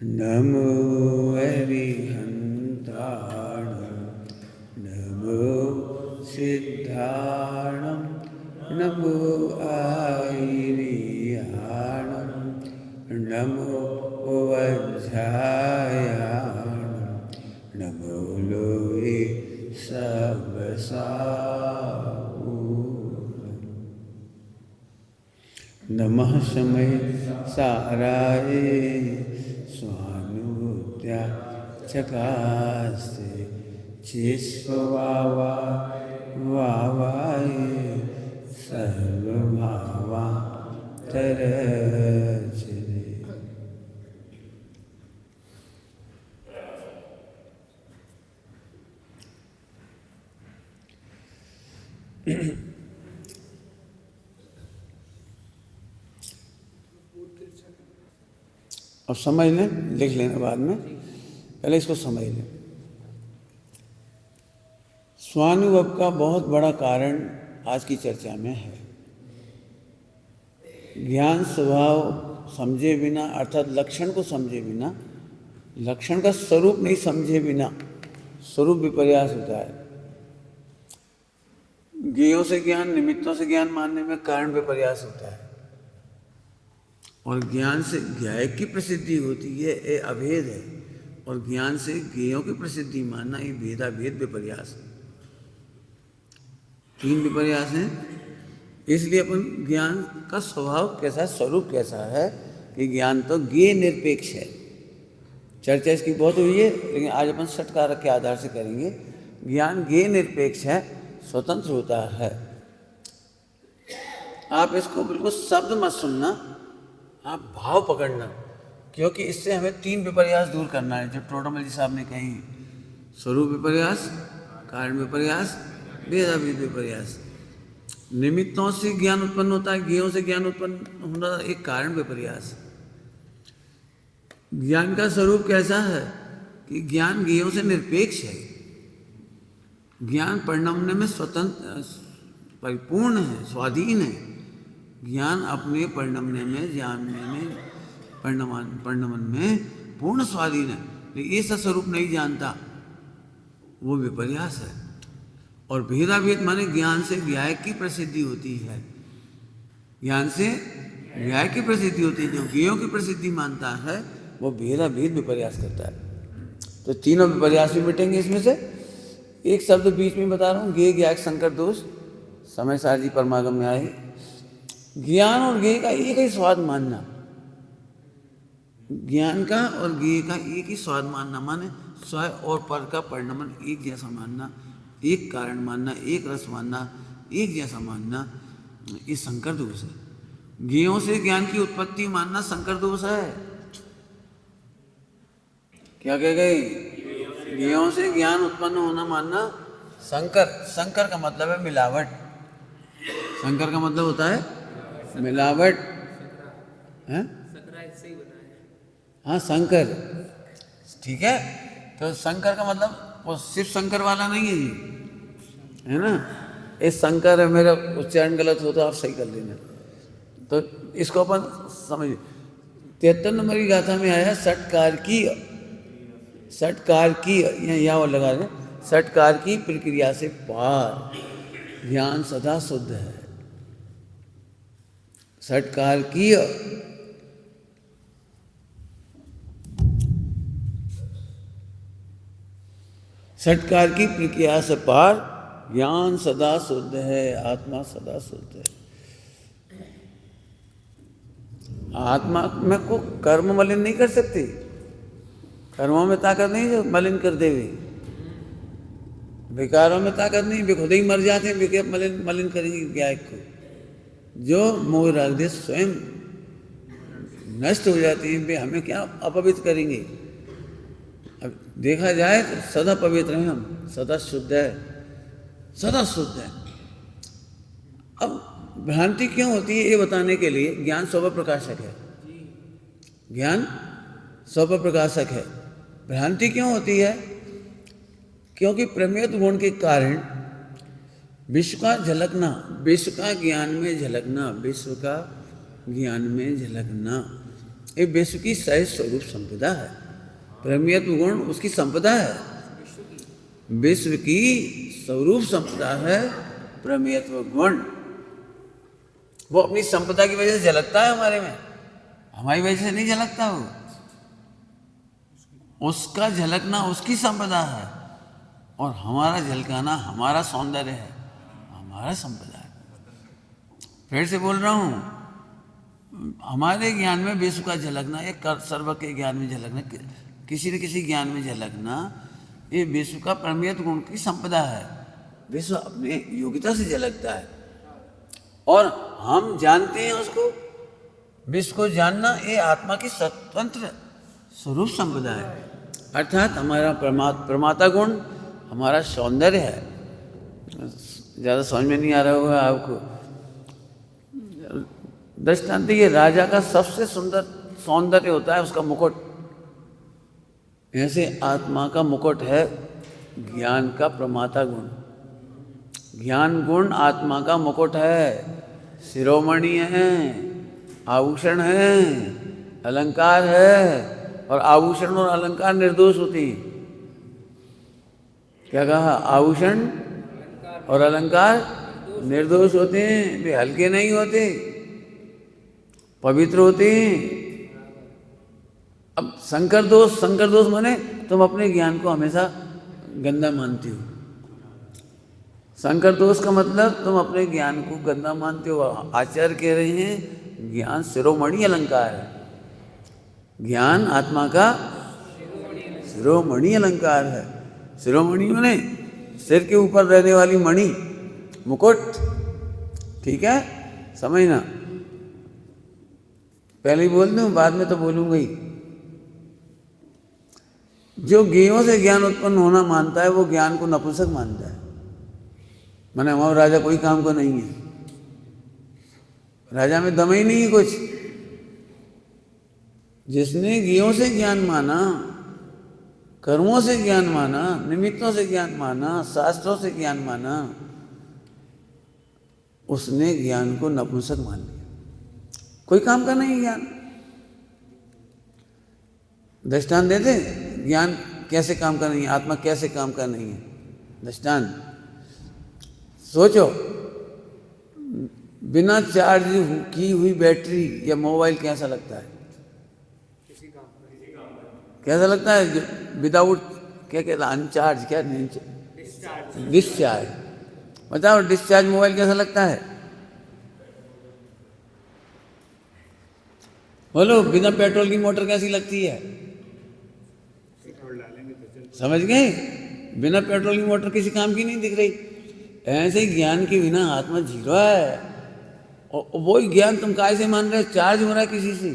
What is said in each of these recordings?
नमो अरिहन्ताणं नमो सिद्धाणं नमो आयिर्याणं नमो वज्रायाणं नमो लोये सबसाऊणं नमः समय साराय स्वानुभूत्या चकास्ते चिस्ववावा वावाय सर्वभावा तरचरे। अब समझ लें, लिख लेना बाद में, पहले इसको समझ लें। स्वानुभव का बहुत बड़ा कारण आज की चर्चा में है। ज्ञान स्वभाव समझे बिना, अर्थात लक्षण को समझे बिना, लक्षण का स्वरूप नहीं समझे बिना स्वरूप विपर्यास होता है। ज्ञेयों से ज्ञान, निमित्तों से ज्ञान मानने में कारण विपर्यास होता है, और ज्ञान से ज्ञेय की प्रसिद्धि होती है, ये अभेद है, और ज्ञान से ज्ञेयों की प्रसिद्धि मानना ये भेदाभेद विपर्यास है। तीन विपर्यास हैं। इसलिए अपन ज्ञान का स्वभाव कैसा, स्वरूप कैसा है कि ज्ञान तो ज्ञेय निरपेक्ष है। चर्चा इसकी बहुत हुई है, लेकिन आज अपन षटकारक के आधार से करेंगे। ज्ञान ज्ञेय निरपेक्ष है, स्वतंत्र होता है। आप इसको बिल्कुल शब्द मत सुनना, आप भाव पकड़ना, क्योंकि इससे हमें तीन विपर्यास दूर करना है जो टोडरमल जी साहब ने कही। स्वरूप विपर्यास, कारण विपर्यास, भेदाभेद विपर्यास। निमित्तों से ज्ञान उत्पन्न होता है, ज्ञेयों से ज्ञान उत्पन्न होना एक कारण विपर्यास। ज्ञान का स्वरूप कैसा है कि ज्ञान ज्ञेयों से निरपेक्ष है। ज्ञान परिणमने में स्वतंत्र, परिपूर्ण है, स्वाधीन है। ज्ञान अपने परिणमने में, जानने में, परिणमन में पूर्ण स्वाधीन है। लेकिन ये स्वरूप नहीं जानता, वो विपर्यास है। और भेदाभेद माने ज्ञान से ज्ञेय की प्रसिद्धि होती है। ज्ञान से ज्ञेय की प्रसिद्धि होती है, जो ज्ञेयों की प्रसिद्धि मानता है वो भेदाभेद विपर्यास करता है। तो तीनों विपर्यास भी मिटेंगे इसमें से। एक शब्द बीच में बता रहा हूँ, ज्ञेय ज्ञायक संकर दोष, समय सार जी परमागम में आए। ज्ञान और ज्ञेय का एक ही स्वाद मानना, ज्ञान का और ज्ञेय का एक ही स्वाद मानना, माने स्व और पर का परिणमन एक जैसा मानना, एक कारण मानना, एक रस मानना, एक जैसा मानना, ये संकर दोष है। ज्ञेयों से ज्ञान की उत्पत्ति मानना संकर दोष है। क्या कह गए? ज्ञेयों से ज्ञान उत्पन्न होना मानना संकर। संकर का मतलब है मिलावट। संकर का मतलब होता है मिलावट है। हाँ, शंकर, ठीक है। तो शंकर का मतलब वो सिर्फ शंकर वाला नहीं है जी, है ना। इस शंकर है, मेरा उच्चारण गलत हो तो आप सही कर लेना। तो इसको अपन समझ। 73 नंबर की गाथा में आया षटकार की, षटकार की, यहाँ लगा दें, षटकार की प्रक्रिया से पार ज्ञान सदा शुद्ध है। षटकार की, षटकार की प्रक्रिया से पार ज्ञान सदा शुद्ध है, आत्मा सदा शुद्ध है। आत्मा में को कर्म मलिन नहीं कर सकते। कर्मों में ताकत नहीं जो मलिन कर देवे, विकारों में ताकत नहीं, वे खुद ही मर जाते हैं, वे मलिन करेंगे ज्ञायक को। जो मोह रख दे स्वयं नष्ट हो जाती है, वे हमें क्या अपवित्र करेंगे। अब देखा जाए तो सदा पवित्र हैं हम, सदा शुद्ध है, सदा शुद्ध है। अब भ्रांति क्यों होती है ये बताने के लिए ज्ञान स्वभाव प्रकाशक है। ज्ञान स्वभाव प्रकाशक है। भ्रांति क्यों होती है? क्योंकि प्रमेय गुण के कारण विश्व का झलकना, विश्व का ज्ञान में झलकना, विश्व का ज्ञान में झलकना, ये विश्व की सहज स्वरूप संपदा है। प्रमेयत्व गुण उसकी संपदा है, विश्व की स्वरूप संपदा है प्रमेयत्व गुण। वो अपनी संपदा की वजह से झलकता है हमारे में, हमारी वजह से नहीं झलकता। वो उसका झलकना उसकी संपदा है और हमारा झलकाना हमारा सौंदर्य है, हमारा संपदा है। फिर से बोल रहा हूं, हमारे ज्ञान में विश्व का झलकना, एक सर्व के ज्ञान में झलकना, किसी न किसी ज्ञान में झलकना, ये विश्व का प्रमेयत्व गुण की संपदा है। विश्व अपने योग्यता से झलकता है और हम जानते हैं उसको। विश्व को जानना ये आत्मा की स्वतंत्र स्वरूप संपदा है, अर्थात हमारा प्रमाता गुण हमारा सौंदर्य है। ज़्यादा समझ में नहीं आ रहा होगा आपको। दृष्टांत, ये राजा का सबसे सुंदर सौंदर्य होता है उसका मुकुट, ऐसे आत्मा का मुकुट है ज्ञान का प्रमाता गुण। ज्ञान गुण आत्मा का मुकुट है, शिरोमणि है, आभूषण है, अलंकार है। और आभूषण और अलंकार निर्दोष होते हैं। क्या कहा? आभूषण और अलंकार निर्दोष होते हैं, वे हल्के नहीं होते, पवित्र होते हैं। अब संकर दोष माने तुम अपने ज्ञान को हमेशा गंदा मानते हो। संकर दोष का मतलब तुम अपने ज्ञान को गंदा मानते हो। आचार्य कह रहे हैं ज्ञान शिरोमणि अलंकार है। ज्ञान आत्मा का शिरोमणि अलंकार है। शिरोमणि माने सिर के ऊपर रहने वाली मणि, मुकुट। ठीक है, समझना। पहले ही बोल दूं, बाद में तो बोलूंगा ही। जो ज्ञेयों से ज्ञान उत्पन्न होना मानता है वो ज्ञान को नपुंसक मानता है। माने हमारा राजा कोई काम को नहीं है, राजा में दम ही नहीं है कुछ। जिसने ज्ञेयों से ज्ञान माना, कर्मों से ज्ञान माना, निमित्तों से ज्ञान माना, शास्त्रों से ज्ञान माना, उसने ज्ञान को नपुंसक मान लिया। कोई काम का नहीं ज्ञान। दृष्टांत देते, ज्ञान कैसे काम का नहीं है, आत्मा कैसे काम का नहीं है। दृष्टांत सोचो, बिना चार्ज की हुई बैटरी या मोबाइल कैसा लगता है? कैसा लगता है? विदाउट क्या कहता है, अनचार्ज, क्या नहीं, डिस्चार्ज। बताओ डिस्चार्ज मोबाइल कैसा लगता है? बोलो, बिना पेट्रोल की मोटर कैसी लगती है? समझ गए? बिना पेट्रोल की मोटर किसी काम की नहीं दिख रही। ऐसे ही ज्ञान के बिना आत्मा जीरो है। और वो ज्ञान तुम काहे से मान रहे हो? चार्ज हो रहा है किसी से।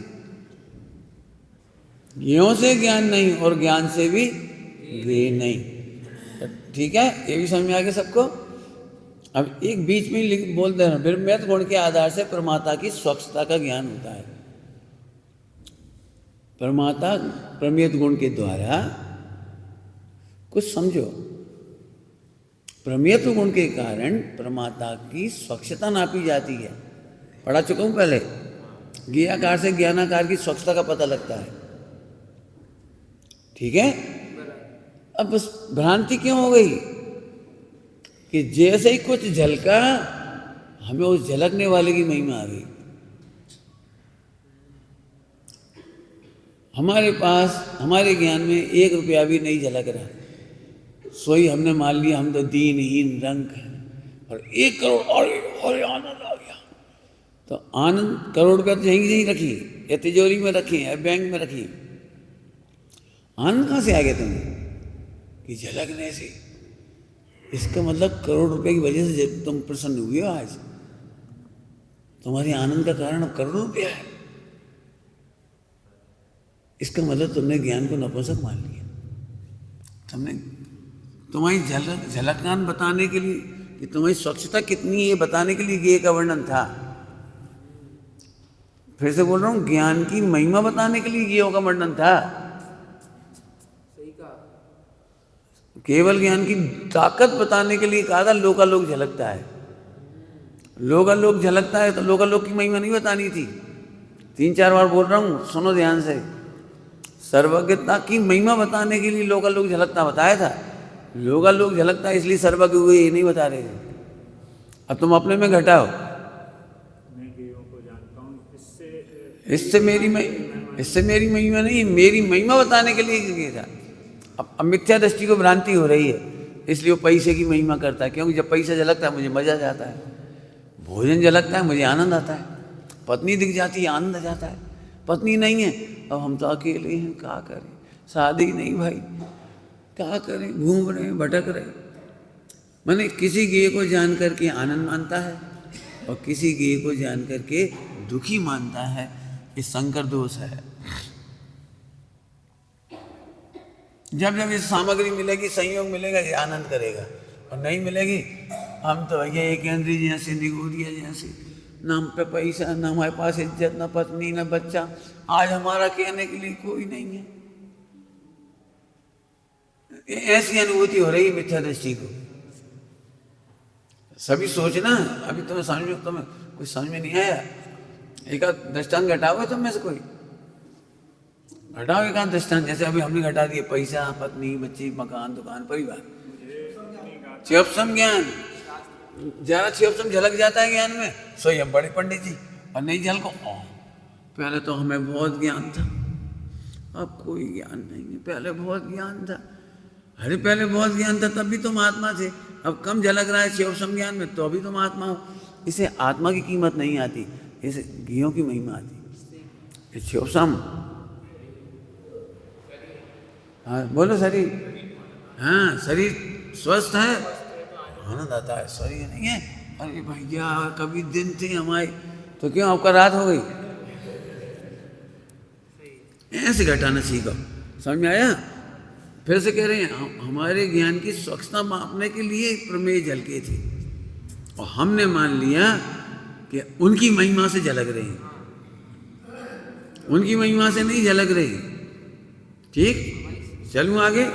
ज्ञों से ज्ञान नहीं और ज्ञान से भी ज्ञेय नहीं। ठीक है, ये भी समझ में आ गया सबको। अब एक बीच में बोल दे रहा हूं, ब्रह्मत्व गुण के आधार से परमात्मा की स्वच्छता का ज्ञान होता है। परमात्मा प्रमेयत्व गुण के द्वारा, कुछ समझो, प्रमेयत्व गुण के कारण परमात्मा की स्वच्छता नापी जाती है। पढ़ा चुका हूं पहले। ज्ञेयाकार से ज्ञानाकार की स्वच्छता का पता लगता है। ठीक है। अब बस भ्रांति क्यों हो गई कि जैसे ही कुछ झलका, हमें उस झलकने वाले की महिमा आ गई। हमारे पास, हमारे ज्ञान में 1 रुपया भी नहीं झलक रहा, सोई हमने मान लिया हम तो दीनहीन रंग है, और 1 करोड़ और आनंद आ गया। तो आनंद, करोड़ रुपया तो यहीं रखी, या तिजोरी में रखी, या बैंक में रखी। आनंद कहाँ से आ गया तुम्हें? कि झलकने से। इसका मतलब करोड़ रुपए की वजह से तुम प्रसन्न हुए हो। आज तुम्हारे आनंद का कारण करोड़ रुपया है। इसका मतलब तुमने ज्ञान को नपुंसक मान लिया। तुमने, तुम्हारी झलकान बताने के लिए कि तुम्हारी स्वच्छता कितनी है बताने के लिए ज्ञेय का वर्णन था। फिर से बोल रहा हूं, ज्ञान की महिमा बताने के लिए ज्ञेयों का वर्णन था। केवल ज्ञान की ताकत बताने के लिए कहा था लोकालोक झलकता है। लोकालोक झलकता है तो लोकालोक की महिमा नहीं बतानी थी। 3-4 बार बोल रहा हूँ, सुनो ध्यान से। सर्वज्ञता की महिमा बताने के लिए लोकालोक झलकता बताया था। लोकालोक झलकता इसलिए सर्वज्ञ हुए, ये नहीं बता रहे थे। अब तुम अपने में घटाओ। इससे मेरी महिमा नहीं, मेरी महिमा बताने के लिए किया था। अब मिथ्या दृष्टि को भ्रांति हो रही है, इसलिए वो पैसे की महिमा करता है। क्योंकि जब पैसा झलकता है मुझे मजा जाता है, भोजन झलकता है मुझे आनंद आता है, पत्नी दिख जाती है आनंद आ जाता है। पत्नी नहीं है, अब हम तो अकेले हैं, क्या करें, शादी नहीं भाई, क्या करें, घूम रहे हैं, भटक रहे। मैंने किसी गेय को जान करके आनंद मानता है और किसी गेय को जान करके दुखी मानता है। ये संकर दोष है। जब जब ये सामग्री मिलेगी, संयोग मिलेगा, ये आनंद करेगा, और नहीं मिलेगी हम तो ये एक इंद्री जैसे निगोरिया जैसे, ना हम पे पैसा, ना हमारे पास इज्जत, ना पत्नी, ना बच्चा, आज हमारा कहने के लिए कोई नहीं है। ऐसी अनुभूति हो रही है मिथ्या दृष्टि को। सभी सोचना, अभी तुम्हें कुछ समझ में नहीं आया। एक आध दृष्टांत घटाओगे तुम में से कोई? घटाओ एक आध दृष्टांत। जैसे अभी हमने घटा दिए पैसा, पत्नी, बच्ची, मकान, दुकान, परिवार। क्षोभसम ज्ञान, ज्यादा क्षोभसम झलक जाता है ज्ञान में, स्वयं बड़े पंडित जी, और नहीं झलको पहले तो हमें बहुत ज्ञान था, अब कोई ज्ञान नहीं है, पहले बहुत ज्ञान था। अरे पहले बहुत ज्ञान था तब भी तुम आत्मा थे, अब कम झलक रहा है क्षोभसम ज्ञान में, तो अभी तुम आत्मा हो। इसे आत्मा की कीमत नहीं आती, इसे घियों की महिमा आती। क्षोभसम, हाँ बोलो शरीर, हाँ शरीर स्वस्थ है, आनंद आता है। शरीर नहीं है, अरे भैया कभी दिन थे हमारे, तो क्यों आपका रात हो गई? ऐसे घटाना सीखो। समझ में आया? फिर से कह रहे हैं, हमारे ज्ञान की स्वच्छता मापने के लिए प्रमेय झलके थे, और हमने मान लिया कि उनकी महिमा से झलक रही, उनकी महिमा से नहीं झलक रही। ठीक, चलूं आगे।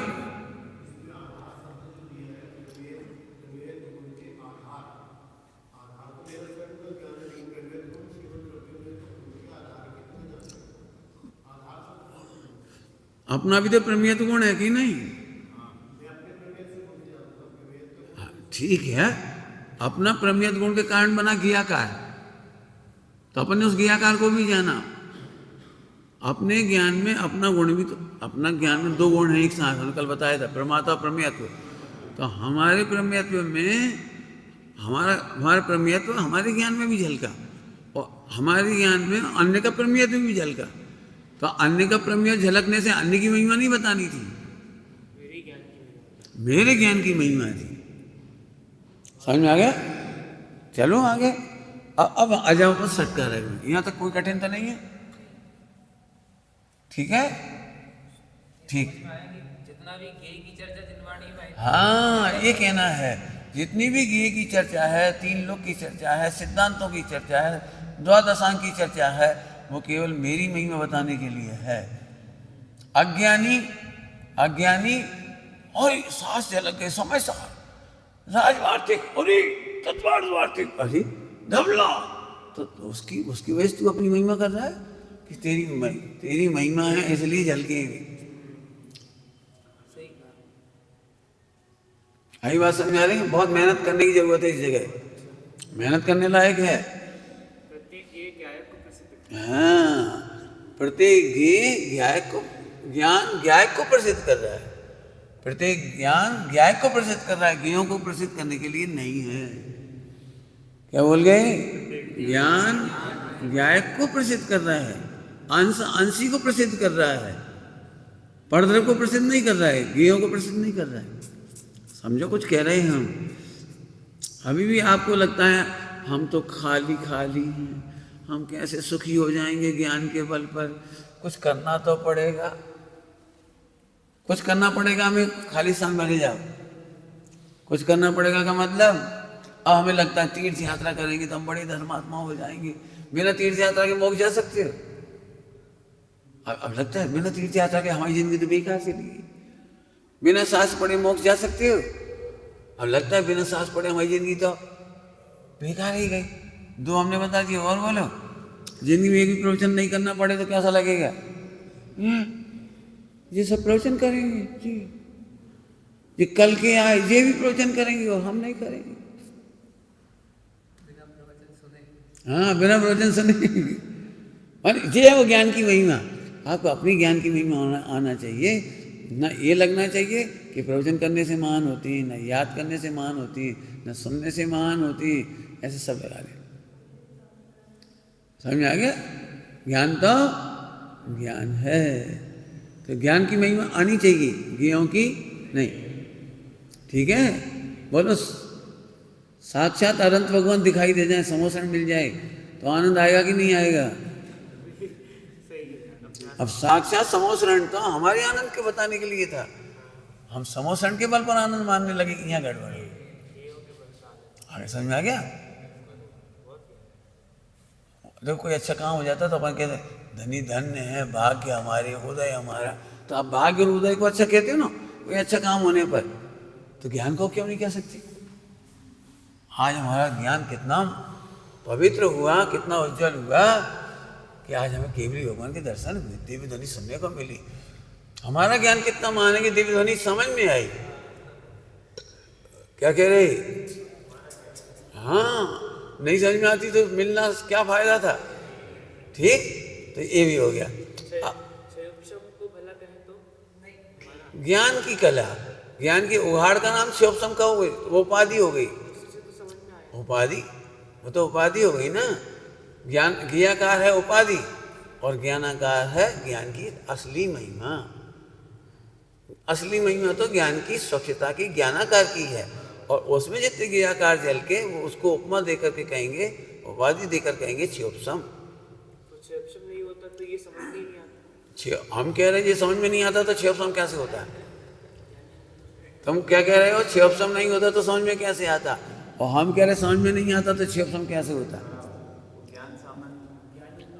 अपना भी तो प्रमेयत्व गुण है कि नहीं? ठीक है, अपना प्रमेयत्व गुण के कारण बना ज्ञाकार, तो अपन ने उस ज्ञाकार को भी जाना। अपने ज्ञान में अपना गुण भी, तो अपना ज्ञान में 2 गुण हैं एक साथ, कल बताया था, प्रमाता और प्रमेयत्व। तो हमारे प्रमेयत्व में हमारा प्रमेयत्व हमारे ज्ञान में भी झलका, और हमारे ज्ञान में अन्य का प्रमेयत्व भी झलका। तो अन्य का प्रमेय झलकने से अन्य की महिमा नहीं बतानी थी, मेरे ज्ञान की महिमा थी। समझ में आ गया? चलो आगे। अब आ जाओ बस सटका रहे, यहाँ तक कोई कठिन तो नहीं है? ठीक है, ठीक। जितना भी गेय की चर्चा जिनवाणी में, हाँ ये कहना है, जितनी भी गेय की चर्चा है, 3 लोक की चर्चा है, सिद्धांतों की चर्चा है, द्वादशांग की चर्चा है, वो केवल मेरी महिमा बताने के लिए है। अज्ञानी और सांस झलक गए, समय सार राजवार्तिक, अरे तत्वार्थिक, अरे धवला, तो उसकी वजह से तू अपनी महिमा कर रहा है कि तेरी महिमा है इसलिए झलके। आई बात समझ आ रही है? बहुत मेहनत करने की जरूरत है इस जगह, मेहनत करने लायक है। हाँ, प्रत्येक ज्ञान ज्ञायक को प्रसिद्ध कर रहा है, प्रत्येक ज्ञान ज्ञायक को प्रसिद्ध कर रहा है, ज्ञेयों को प्रसिद्ध करने के लिए नहीं है। क्या बोल गए? ज्ञान ज्ञायक को प्रसिद्ध कर रहा है, अंशी को प्रसिद्ध कर रहा है, परद्रव को प्रसिद्ध नहीं कर रहा है, ज्ञेयों को प्रसिद्ध नहीं कर रहा है। समझो कुछ कह रहे हैं हम। अभी भी आपको लगता है हम तो खाली हैं, हम कैसे सुखी हो जाएंगे ज्ञान के बल पर? कुछ करना तो पड़ेगा, कुछ करना पड़ेगा हमें, खाली स्थान भरे जाओ। कुछ करना पड़ेगा का मतलब, अब हमें लगता है तीर्थ यात्रा करेंगे तो हम बड़े धर्मात्मा हो जाएंगे। बिना तीर्थ यात्रा के मोक्ष जा सकते हो? अब लगता है बिना तीर्थ यात्रा के हमारी जिंदगी तो बेकार चली गई। बिना सांस पड़े मोक्ष जा सकते हो? अब लगता है बिना सांस पड़े हमारी जिंदगी तो बेकार ही गई। 2 हमने बता दिया, और बोलो। जिंदगी में एक भी प्रवचन नहीं करना पड़े तो कैसा लगेगा? ये सब प्रवचन करेंगे जी, ये कल के आए ये भी प्रवचन करेंगे और हम नहीं करेंगे। हाँ, बिना प्रवचन सुने। और ये है वो ज्ञान की महिमा। आपको अपनी ज्ञान की महिमा आना चाहिए, ना ये लगना चाहिए कि प्रवचन करने से महान होती, ना याद करने से महान होती, ना सुनने से महान होती, ऐसे सब लगा ले। समझ में आ गया? ज्ञान तो ज्ञान है, तो ज्ञान की महिमा आनी चाहिए, ज्ञों की नहीं। ठीक है, बोलो साक्षात अनंत भगवान दिखाई दे जाए, समोसन मिल जाए तो आनंद आएगा कि नहीं आएगा? अब साक्षात समोसरण तो हमारे आनंद के बताने के लिए था, हम समोसरण के बल पर आनंद मानने लगे, यहाँ गड़बड़ है। आगे समझ में आ गया? जब कोई अच्छा काम हो जाता तो अपन कहते धनी धन्य है, भाग्य हमारे, उदय हमारा। तो आप भाग्य और उदय को अच्छा कहते हो ना, कोई अच्छा काम होने पर, तो ज्ञान को क्यों नहीं कह सकते? आज हमारा ज्ञान कितना पवित्र हुआ, कितना उज्जवल हुआ कि आज हमें केवली भगवान के दर्शन हुए, देवी ध्वनि सुनने को मिली। हमारा ज्ञान कितना महान है कि देवी ध्वनि समझ में आई। क्या कह रहे? हाँ, नहीं समझ में आती तो मिलना क्या फायदा था? ठीक, तो ये भी हो गया। ज्ञान की कला, ज्ञान की उघाड़ का नाम शिवसम का हो गई, वो उपाधि हो गई। उपाधि, वो तो उपाधि हो गई ना। ज्ञान ज्ञाकार है उपाधि, और ज्ञानाकार है ज्ञान की असली महिमा। असली महिमा तो ज्ञान की स्वच्छता की, ज्ञानाकार की है, और उसमें जितने ज्ञाकार जल के वो उसको उपमा देकर के कहेंगे, उपाधि देकर कहेंगे क्षयोपशम। तो क्षयोपशम नहीं होता तो ये समझ नहीं आता। हम कह रहे हैं ये समझ में नहीं आता तो क्षयोपशम कैसे होता है? तुम क्या कह रहे हो? क्षयोपशम नहीं होता तो समझ में कैसे आता? और हम कह रहे समझ में नहीं आता तो क्षयोपशम कैसे होता?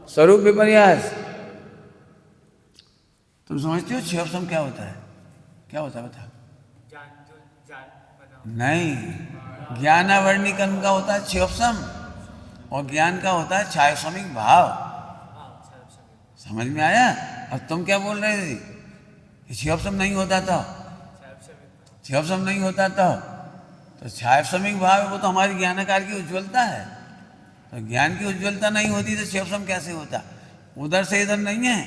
स्वरूप विपर्यास। तुम समझते हो क्षयोपशम क्या होता है? क्या होता है बता? नहीं, ज्ञानावर्णी कर्म का होता है क्षयोपशम, और ज्ञान का होता है छायसमिक भाव। समझ में आया? अब तुम क्या बोल रहे थे? क्षयोपशम नहीं होता तो? क्षयोपशम नहीं होता तो छायसमिक भाव है, वो तो हमारी ज्ञानाकार की उज्ज्वलता है। तो ज्ञान की उज्ज्वलता नहीं होती तो क्षयोपशम कैसे होता? उधर से इधर नहीं है।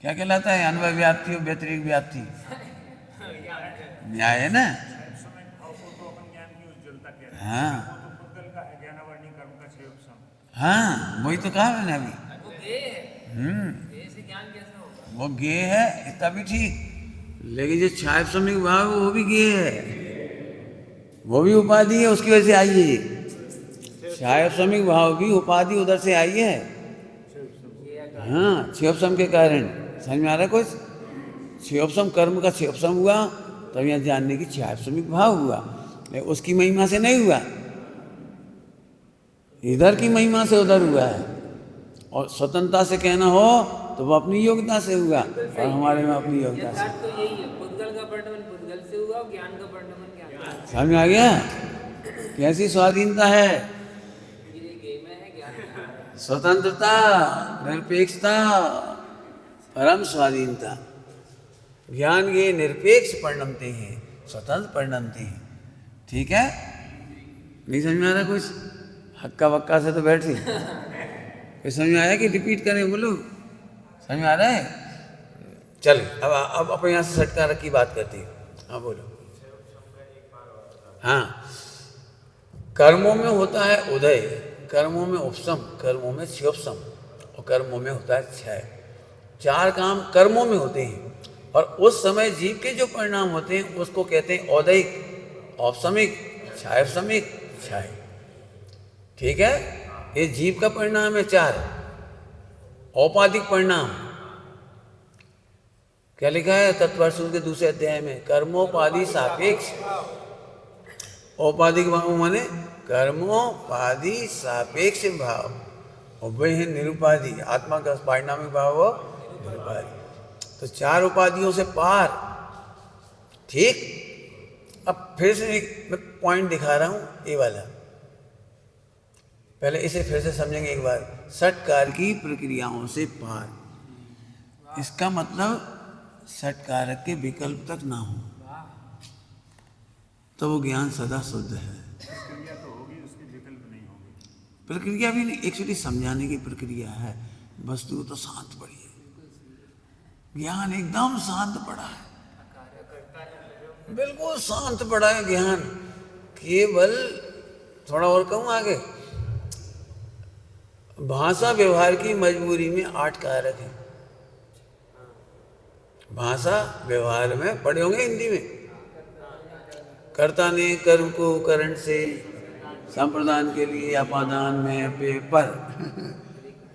क्या कहलाता है? अनुभव व्याप्ति और व्यतिरिक्त व्याप्ति न्याय है ना। हाँ हाँ, वही तो कहा मैंने अभी। वो गे है इतना भी ठीक, लेकिन जो छायसमिक भाव वो भी गे है, वो भी उपाधि है, उसकी वजह से आई है। छायसमिक भाव भी उपाधि उधर से आई है। हाँ, क्षयोपशम के कारण। समझ में आ रहा है कुछ? क्षयोपशम कर्म का क्षयोपशम हुआ तब यहाँ जानने की छायसमिक भाव हुआ, लेकिन उसकी महिमा से नहीं हुआ, इधर की महिमा से उधर हुआ है। और स्वतंत्रता से कहना हो तो वो अपनी योग्यता से हुआ, और हमारे में अपनी योग्यता से। तो यही है, पुद्गल का वर्णन पुद्गल से हुआ, ज्ञान का वर्णन ज्ञान से। समझ में आ गया? कैसी स्वाधीनता है? स्वतंत्रता, निरपेक्षता, परम स्वाधीनता। ज्ञान ये निरपेक्ष परिणमते हैं, स्वतंत्र परिणमते हैं। ठीक है? नहीं समझ में आ रहा कुछ? हक्का बक्का से तो बैठे। कोई समझ में आया कि रिपीट करें? बोलो, समझ में आ रहा है? चलिए अब अपन यहाँ से सटका रखी बात करती है। हाँ बोलो। हाँ, कर्मों में होता है उदय, कर्मों में उपशम, कर्मों में क्षयोपशम, और कर्मों में होता है क्षय। चार काम कर्मों में होते हैं, और उस समय जीव के जो परिणाम होते हैं उसको कहते हैं औदैहिक, औपशमिक, क्षायसमिक, क्षय। ठीक है? ये जीव का परिणाम है चार। औपाधिक परिणाम क्या लिखा है तत्वसूत्र के दूसरे अध्याय में? कर्मोपाधि सापेक्ष। औपाधिक भाव माने कर्मोपाधि सापेक्ष भाव, और वे है निरुपाधि, आत्मा का परिणामिक भाव हो निरुपाधि। तो चार उपाधियों से पार। ठीक? अब फिर से एक मैं पॉइंट दिखा रहा हूं, ये वाला। पहले इसे फिर से समझेंगे एक बार। षटकार की प्रक्रियाओं से पार, इसका मतलब षटकारक के विकल्प तक ना हो तो वो ज्ञान सदा शुद्ध है। प्रक्रिया तो होगी, उसके विकल्प नहीं होंगे। प्रक्रिया भी नहीं, एक्चुअली समझाने की प्रक्रिया है। वस्तु तो शांत पड़ी है, ज्ञान एकदम शांत पड़ा है, बिल्कुल शांत पड़ा है ज्ञान। केवल थोड़ा और कहूँ आगे, भाषा व्यवहार की मजबूरी में 8 कारक हैं। भाषा व्यवहार में पढ़े होंगे हिंदी में, कर्ता ने कर्म को करण से, संप्रदान के लिए अपादान में पे पर,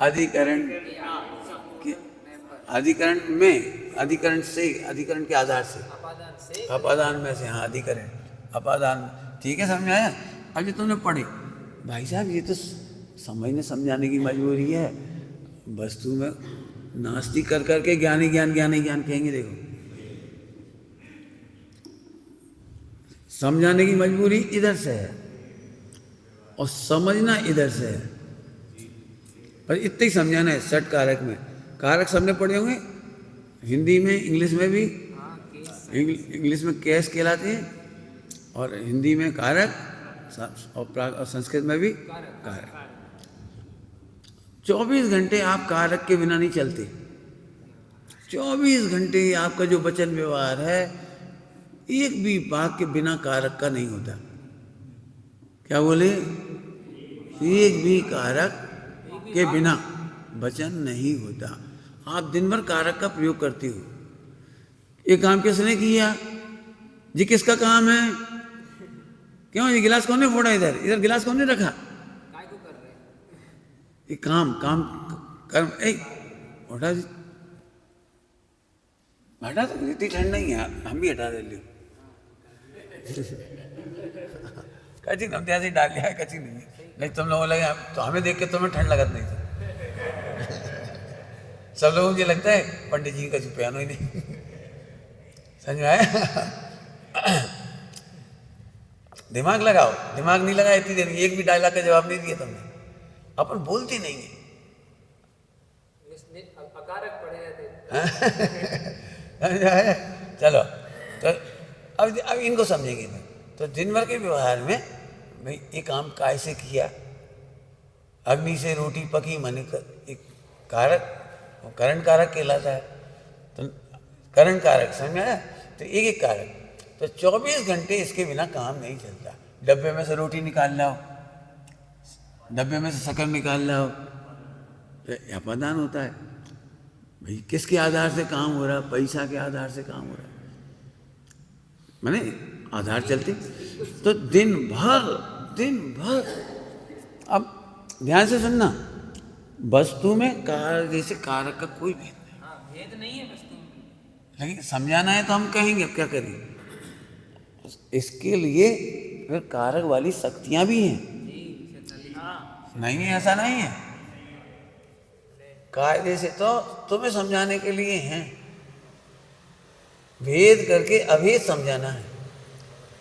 अधिकरण के, अधिकरण में, अधिकरण से, अधिकरण के आधार से, अपादान में से, हाँ अधिकरण अपादान, ठीक है समझ आया। अब ये तुमने पढ़े भाई साहब, ये तो समझने समझाने की मजबूरी है। वस्तु में नास्ती कर करके ज्ञानी ज्ञान ज्ञानी ज्ञान कहेंगे। देखो समझाने की मजबूरी इधर से है और समझना इधर से है, पर इतना ही समझाना है। षट कारक में कारक सबने पढ़े होंगे हिंदी में, इंग्लिश में भी। इंग्लिश में केस कहलाते हैं और हिंदी में कारक, और संस्कृत में भी कारक। 24 घंटे आप कारक के बिना नहीं चलते। 24 घंटे आपका जो वचन व्यवहार है एक भी वाक्य के बिना कारक का नहीं होता। क्या बोले? एक भी कारक के बिना वचन नहीं होता। आप दिन भर कारक का प्रयोग करते हो। ये काम किसने किया जी? किसका काम है? क्यों ये गिलास कौन ने फोड़ा? इधर इधर गिलास कौन ने रखा? ये काम काम कर्म हटा जी, हटा तो इतनी ठंड नहीं है, हम भी हटा दे ली। कची हम ऐसे डाल लिया है, कची नहीं है। नहीं तुम लोगों लगे तो हमें देख के तुम्हें ठंड लगत नहीं था। सब लोगों को ये लगता है पंडित जी का पियानो ही नहीं। समझ में आया? दिमाग लगाओ। दिमाग नहीं लगा इतनी देर, एक भी डायलॉग का जवाब नहीं दिया तुमने। अपन बोलते नहीं है, अकारक पड़े रहते। चलो तो अब इनको समझेंगे। तो दिन भर के व्यवहार में भाई ये काम कैसे किया? अग्नि से रोटी पकी, माने एक कारक, करण कारक कहलाता है। तो करण कारक समझ में आया? तो एक एक कारक। तो 24 घंटे इसके बिना काम नहीं चलता। डब्बे में से रोटी निकाल लाओ, डब्बे में से शक्कर निकाल लाओ, तो अपादान होता है। भाई किसके आधार से काम हो रहा? पैसा के आधार से काम हो रहा है, माने आधार चलते। तो दिन भर अब ध्यान से सुनना, वस्तु में कारक जैसे कारक का कोई भेद नहीं। हाँ, भेद नहीं है वस्तु में। लेकिन समझाना है तो हम कहेंगे, अब क्या करें? इसके लिए फिर कारक वाली शक्तियां भी हैं। नहीं है ऐसा नहीं है, कायदे से तो तुम्हें समझाने के लिए हैं। भेद करके अभेद समझाना है।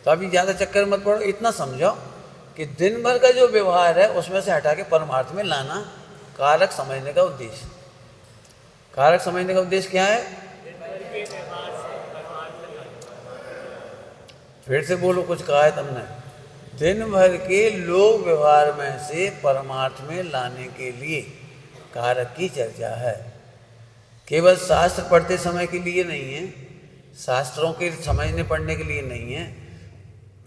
तो अभी ज़्यादा चक्कर मत पड़ो, इतना समझो कि दिन भर का जो व्यवहार है उसमें से हटा के परमार्थ में लाना कारक समझने का उद्देश्य। कारक समझने का उद्देश्य क्या है? फिर से बोलो, कुछ कहा है तुमने। दिन भर के लोक व्यवहार में से परमार्थ में लाने के लिए कारक की चर्चा है। केवल शास्त्र पढ़ते समय के लिए नहीं है, शास्त्रों के समझने पढ़ने के लिए नहीं है।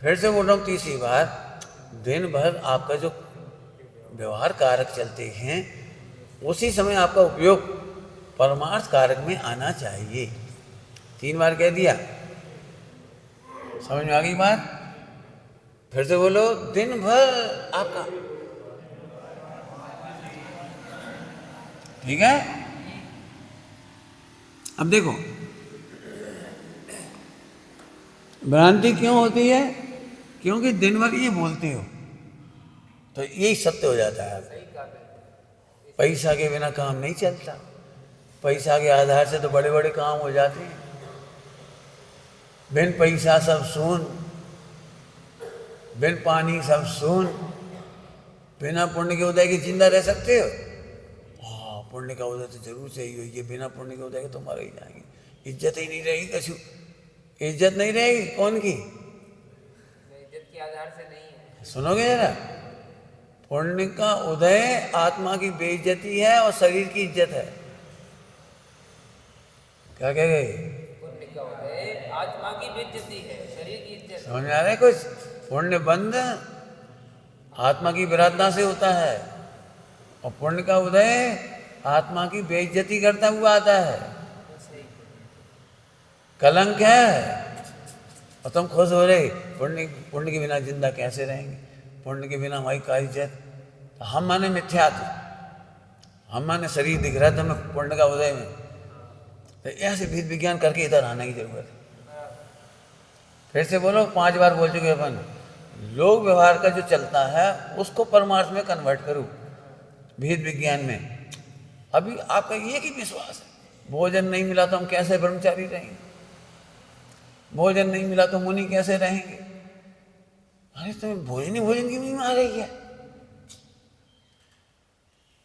फिर से बोल रहा हूँ तीसरी बार, दिन भर आपका जो व्यवहार कारक चलते हैं उसी समय आपका उपयोग परमार्थ कारक में आना चाहिए। 3 बार कह दिया, समझ में आ गई बात? फिर से बोलो, दिन भर आपका, ठीक है? अब देखो भ्रांति क्यों होती है? क्योंकि दिन भर ये बोलते हो तो यही सत्य हो जाता है। पैसा के बिना काम नहीं चलता। पैसा के आधार से तो बड़े बड़े काम हो जाते हैं। बिन पैसा सब सून, बिन पानी सब सून। बिना पुण्य के उदय के जिंदा रह सकते हो? हाँ, पुण्य का उदय तो जरूर चाहिए, ये बिना पुण्य के उदय के तो मारे ही जाएंगे, इज्जत ही नहीं रहेगी कछु, इज्जत नहीं रहेगी कौन की? इज्जत के आधार से नहीं है। सुनोगे जरा, पुण्य का उदय आत्मा की बेइज्जती है और शरीर की इज्जत है। क्या कह गए? पुण्य का उदय आत्मा की बेइज्जती है, शरीर की इज्जत। समझ में आ रहा है कुछ? पुण्य बंद आत्मा की विराधना से होता है और पुण्य का उदय आत्मा की बेइज्जती करता हुआ आता है। कलंक है और तुम खुश हो रहे, पुण्य के बिना जिंदा कैसे रहेंगे, पुण्य के बिना हमारी का इज्जत। हम माने मिथ्यात्व, हम माने शरीर दिख रहा है तुम्हें पुण्य का उदय में, तो ऐसे भेद विज्ञान करके इधर आने की जरूरत है। फिर से बोलो, 5 बार बोल चुके अपन। लोक व्यवहार का जो चलता है उसको परमार्थ में कन्वर्ट करो, भेद विज्ञान में। अभी आपका एक ही विश्वास है, भोजन नहीं मिला तो हम कैसे ब्रह्मचारी रहेंगे, भोजन नहीं मिला तो मुनि कैसे रहेंगे। अरे तुम्हें भोजन ही भोजन की महिमा आ रही है।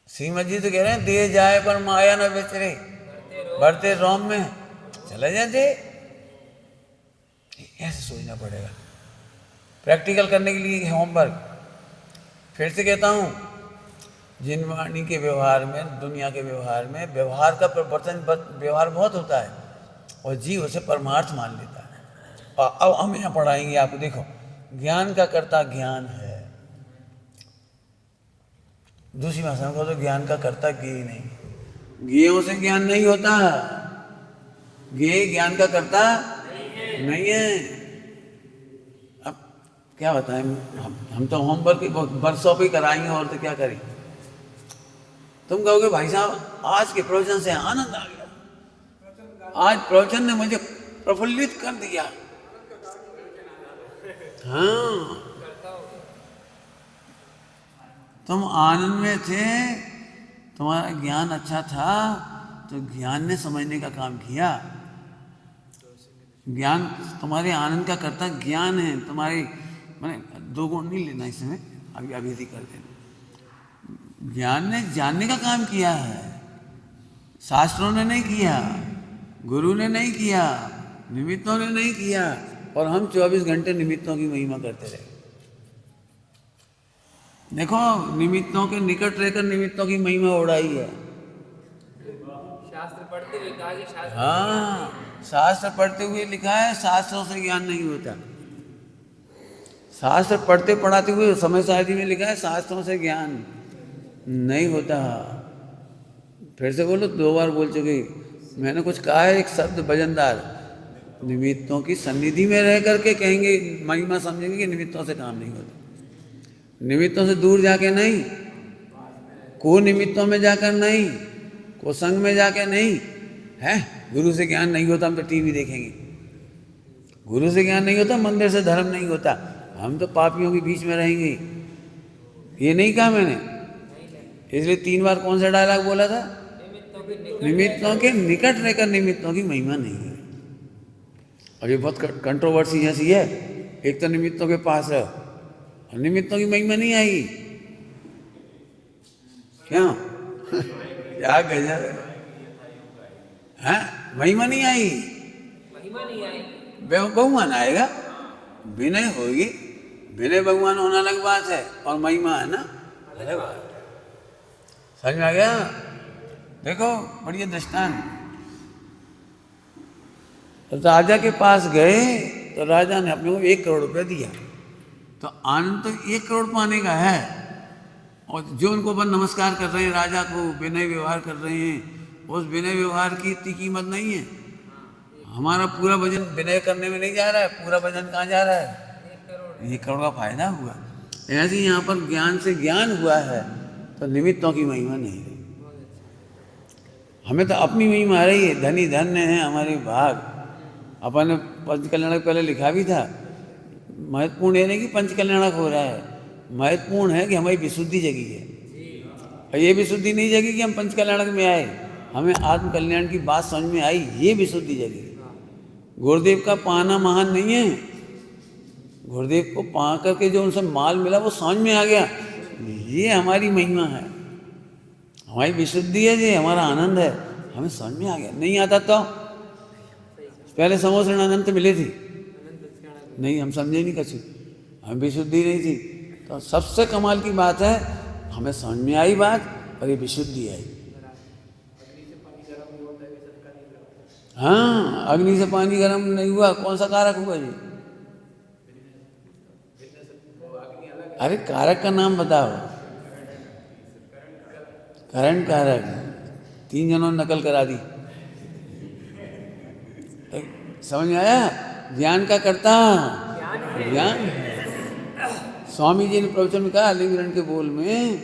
श्रीमद जी तो कह रहे हैं, दे जाए पर माया न बेचरे, बढ़ते रोम में चले जाते। ऐसे सोचना पड़ेगा। प्रैक्टिकल करने के लिए होमवर्क। फिर से कहता हूँ, जिन वाणी के व्यवहार में, दुनिया के व्यवहार में व्यवहार का परिवर्तन, व्यवहार बहुत होता है और जीव उसे परमार्थ मान लेता है। और अब हम यहाँ पढ़ाएंगे आपको, देखो, ज्ञान का कर्ता ज्ञान है। दूसरी भाषा में कहो तो ज्ञान का कर्ता ज्ञेय नहीं, ज्ञेयों से ज्ञान नहीं होता, ज्ञेय ज्ञान का कर्ता नहीं है। अब क्या बताएं, हम तो होमवर्क वर्कशॉप ही कराएंगे और तो क्या करें। तुम कहोगे भाई साहब आज के प्रवचन से आनंद आ गया, आज प्रवचन ने मुझे प्रफुल्लित कर दिया। हाँ, तुम आनंद में थे, तुम्हारा ज्ञान अच्छा था, तो ज्ञान ने समझने का काम किया। ज्ञान तुम्हारे आनंद का कर्ता ज्ञान है। तुम्हारे मैंने 2 गुण नहीं लेना इसमें, अभी अभी कर देना। ज्ञान ने जानने का काम किया है, शास्त्रों ने नहीं किया, गुरु ने नहीं किया, निमित्तों ने नहीं किया। और हम 24 घंटे निमित्तों की महिमा करते रहे। देखो, निमित्तों के निकट रहकर निमित्तों की महिमा उड़ाई है। शास्त्र पढ़ते हुए कहा कि शास्त्र, हाँ, शास्त्र पढ़ते हुए लिखा है, शास्त्रों से ज्ञान नहीं होता। शास्त्र पढ़ते पढ़ाते हुए समय सारणी में लिखा है, शास्त्रों से ज्ञान नहीं होता। फिर से बोलो, 2 बार बोल चुके। मैंने कुछ कहा है, एक शब्द वजनदार, निमित्तों की सन्निधि में रह करके कहेंगे, महिमा समझेंगे कि निमित्तों से काम नहीं होता। निमित्तों से दूर जाके नहीं, को निमित्तों में जाकर नहीं, को संग में जाके नहीं है। गुरु से ज्ञान नहीं होता, हम तो टीवी देखेंगे। गुरु से ज्ञान नहीं होता, मंदिर से धर्म नहीं होता, हम तो पापियों के बीच में रहेंगे। ये नहीं कहा मैंने, इसलिए 3 बार कौन सा डायलॉग बोला था? निमित्तों के निकट रहकर निमित्तों की महिमा नहीं है। और ये बहुत कंट्रोवर्सी ऐसी है, एक तो निमित्तों के पास है और निमित्तों की महिमा नहीं आई। क्यों? क्या गजब है, महिमा नहीं आई, महिमा नहीं आई, बहुमान आएगा, विनय होगी। विनय बहुमान होना अलग बात है और महिमा है ना अलग बात। समझ में आ गया? देखो, बढ़िया दृष्टांत। राजा के पास गए तो राजा ने अपने को 1 करोड़ रुपया दिया। तो आनंद तो 1 करोड़ पाने का है, और जो उनको अपन नमस्कार कर रहे हैं, राजा को विनय व्यवहार कर रहे हैं, उस विनय व्यवहार की इतनी कीमत नहीं है। हमारा पूरा वजन विनय करने में नहीं जा रहा है, पूरा वजन कहाँ जा रहा है? 1 करोड़ का फायदा हुआ। ऐसे यहाँ पर ज्ञान से ज्ञान हुआ है तो निमित्तों की महिमा नहीं रही। हमें तो अपनी महिमा आ रही है, धनी धन्य है हमारे भाग। अपन ने पंचकल्याणक पहले लिखा भी था। महत्वपूर्ण ये नहीं कि पंचकल्याणक हो रहा है, महत्वपूर्ण है कि हमारी विशुद्धि जगी है। और ये विशुद्धि नहीं जगी कि हम पंचकल्याणक में आए, हमें आत्म कल्याण की बात समझ में आई, ये विशुद्धि जगी। गुरुदेव का पाना महान नहीं है, गुरुदेव को पा करके जो उनसे माल मिला वो समझ में आ गया, ये हमारी महिमा है, हमारी विशुद्धि है, ये हमारा आनंद है। हमें समझ में आ गया। नहीं आता तो पहले समोसरण अनंत मिले थी, नहीं हम समझे नहीं कछु, हमें विशुद्धि नहीं थी। तो सबसे कमाल की बात है, हमें समझ में आई बात और ये विशुद्धि आई। हाँ, अग्नि से पानी गर्म नहीं हुआ, कौन सा कारक हुआ जी? अरे कारक का नाम बताओ। करंट कारक, 3 जनों ने नकल करा दी। समझ में आया? ज्ञान का करता ज्ञान। स्वामी जी ने प्रवचन में कहा, लिंग रण के बोल में,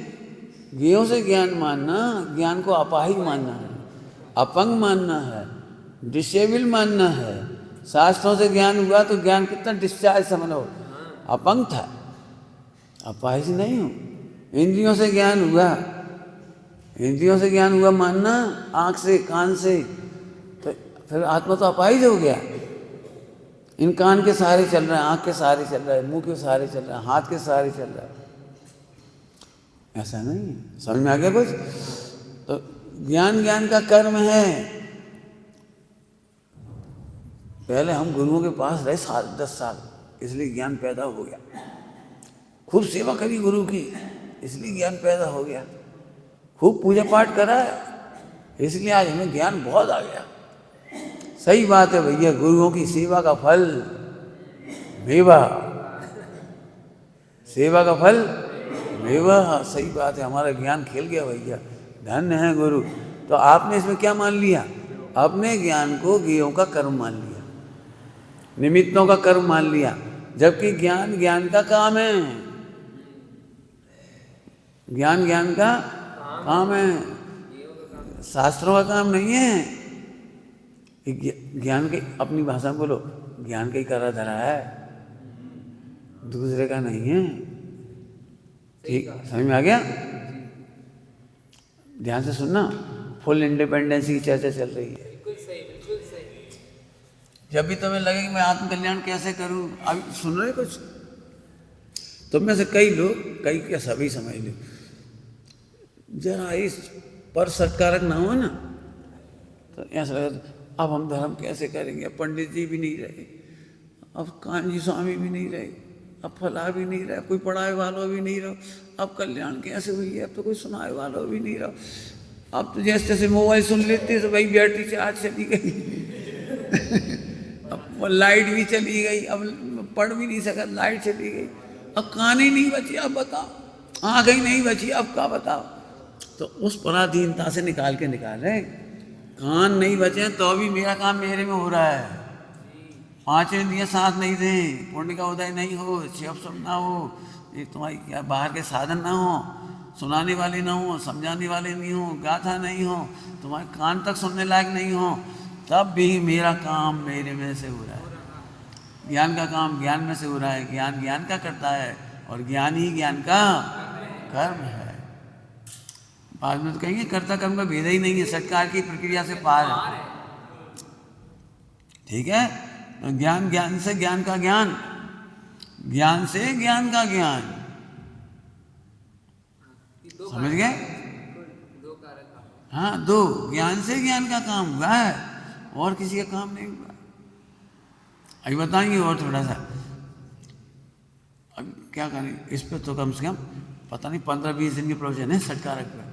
ज्ञेयों से ज्ञान मानना, ज्ञान को अपाहिज मानना है, अपंग मानना है, डिसेबल मानना है। शास्त्रों से ज्ञान हुआ तो ज्ञान कितना डिस्चार्ज समझ लो, अपंग था, अपाहिज नहीं हूँ। इंद्रियों से ज्ञान हुआ, इंद्रियों से ज्ञान हुआ मानना, आँख से कान से, तो फिर आत्मा तो अपाहिज हो गया। इन कान के सहारे चल रहा है, आँख के सहारे चल रहा है, मुंह के सहारे चल रहा है, हाथ के सहारे चल रहा है, ऐसा नहीं। समझ में आ गया कुछ? तो ज्ञान ज्ञान का कर्म है। पहले हम गुरुओं के पास रहे 10 साल, इसलिए ज्ञान पैदा हो गया। खूब सेवा करी गुरु की, इसलिए ज्ञान पैदा हो गया। खूब पूजा पाठ करा, इसलिए आज हमें ज्ञान बहुत आ गया। सही बात है भैया, गुरुओं की सेवा का फल मेवा, सेवा का फल मेवा। सही बात है, हमारा ज्ञान खेल गया भैया, धन्य है गुरु। तो आपने इसमें क्या मान लिया? अपने ज्ञान को ज्ञेयों का कर्म मान लिया, निमित्तों का कर्म मान लिया, जबकि ज्ञान ज्ञान का काम है। ज्ञान ज्ञान का काम है, शास्त्रों का काम नहीं है। ज्ञान के, अपनी भाषा में बोलो, ज्ञान का ही करा धरा है, दूसरे का नहीं है। ठीक, समझ में आ गया? ध्यान से सुनना, फुल इंडिपेंडेंसी की चर्चा चल रही है। बिल्कुल सही, बिल्कुल सही। जब भी तुम्हें लगे कि मैं आत्मकल्याण कैसे करूं, अभी सुन रहे कुछ, तुम में से कई लोग, कई क्या सभी समझ लो, जरा इस पर सत्कारक ना हो ना, तो ऐसा लगा अब हम धर्म कैसे करेंगे। अब पंडित जी भी नहीं रहे, अब कान्जी स्वामी भी नहीं रहे, अब फला भी नहीं रहा, कोई पढ़ाए वालों भी नहीं रहो, अब कल्याण कैसे हुई है, अब तो कोई सुनाए वालों भी नहीं रहो। अब तो जैसे जैसे मोबाइल सुन लेते तो भाई बैटरी चार्ज चली गई अब लाइट भी चली गई, अब पढ़ भी नहीं सका, लाइट चली गई, अब कान ही नहीं बची, अब बताओ, आँख ही नहीं बची, अब क्या बताओ। तो उस पराधीनता से निकाल रहे, कान नहीं बचे तो भी मेरा काम मेरे में हो रहा है। 5 इंद्रियाँ साथ नहीं दें, पुण्य का उदय नहीं हो, सब ना हो, ये तुम्हारी क्या बाहर के साधन ना हो, सुनाने वाले ना हो, समझाने वाले नहीं हो, गाथा नहीं हो, तुम्हारे कान तक सुनने लायक नहीं हो, तब भी मेरा काम मेरे में से हो रहा है। ज्ञान का काम ज्ञान में से हो रहा है, ज्ञान ज्ञान का करता है और ज्ञान ही ज्ञान का कर्म है। बाद में तो कहेंगे कर्ता कर्म का भेद ही नहीं है, सत्कार की प्रक्रिया से पार है। ठीक है, तो ज्ञान ज्ञान से ज्ञान का ज्ञान, ज्ञान से ज्ञान का ज्ञान, समझ गए? हाँ, 2 ज्ञान से ज्ञान का काम हुआ है और किसी का काम नहीं हुआ। अभी बताएंगे और थोड़ा सा, अब क्या करें इस पे, तो कम से कम पता नहीं 15-20 दिन के प्रवचन है सटकारक पे,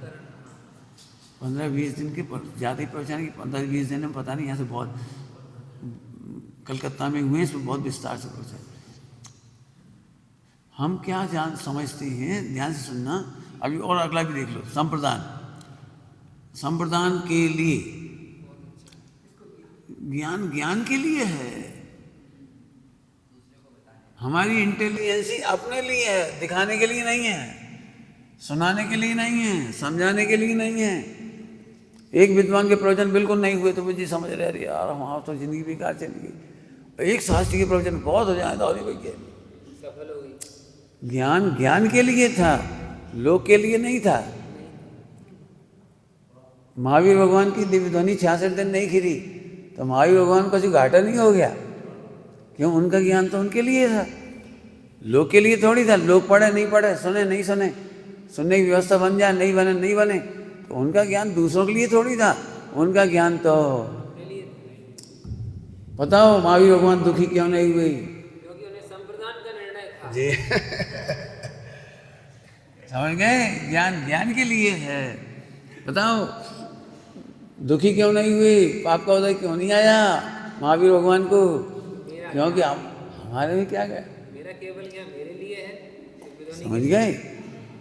15-20 दिन के ज़्यादा ही प्रवचन की, 15-20 दिन में पता नहीं, यहाँ से बहुत कलकत्ता में हुए, इसमें बहुत विस्तार से प्रवचन। हम क्या जान समझते हैं, ध्यान से सुनना। अभी और अगला भी देख लो, संप्रदान। संप्रदान के लिए ज्ञान ज्ञान के लिए है, हमारी इंटेलिजेंसी अपने लिए है, दिखाने के लिए नहीं है, सुनाने के लिए नहीं है, समझाने के लिए नहीं है। एक विद्वान के प्रवचन बिल्कुल नहीं हुए तो वो जी समझ रहे अरे यार हमारा तो जिंदगी बेकार चली गई। एक शास्त्री के प्रवचन बहुत हो जाए तो सफल हो गई। ज्ञान ज्ञान के लिए था, लोक के लिए नहीं था। महावीर भगवान की दिव्य ध्वनि 66 दिन नहीं खिरी तो महावीर भगवान को कुछ घाटा नहीं हो गया, क्यों? उनका ज्ञान तो उनके लिए था, लोग के लिए थोड़ी था। लोग पढ़े नहीं पढ़े, सुने नहीं सुने, सुनने की व्यवस्था बन जाए, नहीं बने नहीं बने, तो उनका ज्ञान दूसरों के लिए थोड़ी था, उनका ज्ञान तो बताओ महावीर भगवान दुखी क्यों नहीं हुए? क्योंकि उन्हें संप्रदान का निर्णय था। जी समझ गए? ज्ञान ज्ञान के लिए है। बताओ दुखी क्यों नहीं हुए, पाप का उदय क्यों नहीं आया महावीर भगवान को? क्योंकि हमारे में क्या गया, मेरा केवल ज्ञान मेरे लिए है, समझ गए?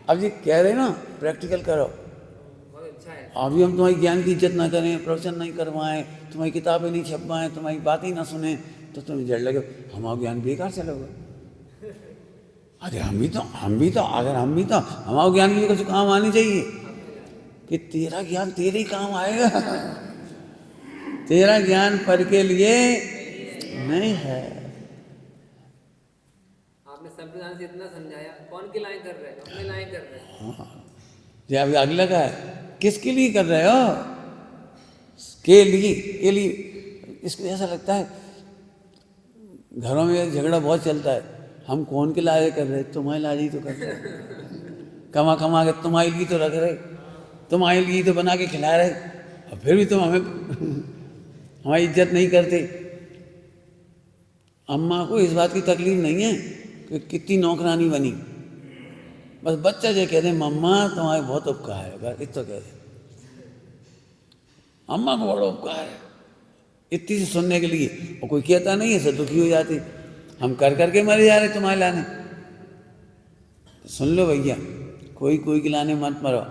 अब ये कह रहे ना प्रैक्टिकल करो। बहुत अच्छा है। अभी हम तुम्हारी ज्ञान की इज्जत ना करें, प्रवचन नहीं करवाएं, तुम्हारी किताबें नहीं छपवाएं, तुम्हारी बातें ही ना सुने, तो तुम्हें जड़ लगे हमारा ज्ञान बेकार चलेगा। अरे हम भी तो अगर हम भी तो हमारा ज्ञान भी कुछ काम आनी चाहिए कि तेरा ज्ञान तेरे ही काम आएगा। तेरा ज्ञान पर के लिए नहीं है। आपने संप्रदान से इतना समझाया, कौन की लाइन कर रहे हैं? अपने लाइन कर रहे हैं। हाँ, ये अभी अगला का है, किसके लिए कर रहे हो? के लिए। इसको ऐसा लगता है घरों में झगड़ा बहुत चलता है, हम कौन के लाए कर रहे, तुम्हारे लाज ही तो कर रहे, कमा के तुम्हारे लिए तो रख रहे, तुम्हारे लिए तो बना के खिला रहे, और फिर भी तुम हमें हमारी इज्जत नहीं करते। अम्मा को इस बात की तकलीफ नहीं है कि कितनी नौकरानी बनी, बस बच्चा जो कह दे मम्मा तुम्हारे बहुत उपकार है, बस इतना कह दे, अम्मा को बड़ा उपकार है, इतनी से सुनने के लिए। और कोई कहता नहीं है, सब दुखी हो जाती, हम कर करके मरे जा रहे तुम्हारे लाने। तो सुन लो भैया, कोई के लाने मत मरो,